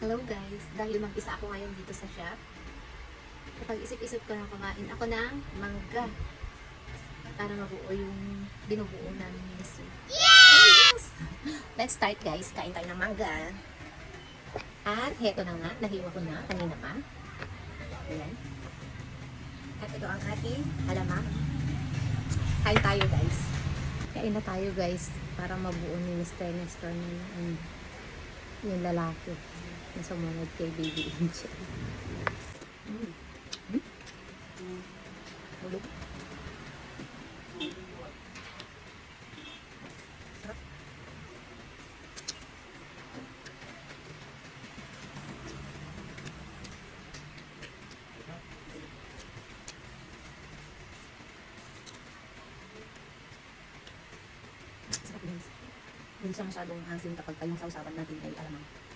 Hello guys, dahil mag-isa ako ngayon dito sa shop, kapag isip-isip ko na kumain ako ng mangga para mabuo yung binubuo namin ni Miss. Yes! Let's start guys, kain tayo ng mangga. At heto na nga, nahiwa ko na kanina pa. Ayan. At ito ang ating halaman. Kain tayo guys. Kain na tayo guys para mabuo ni Mr. Nestor na yung lalaki na sumunod kay Baby Angel. Bulog. Sarap. Sarap guys. Hindi siya masyadong asin kapag yung sausawan natin ay alamang.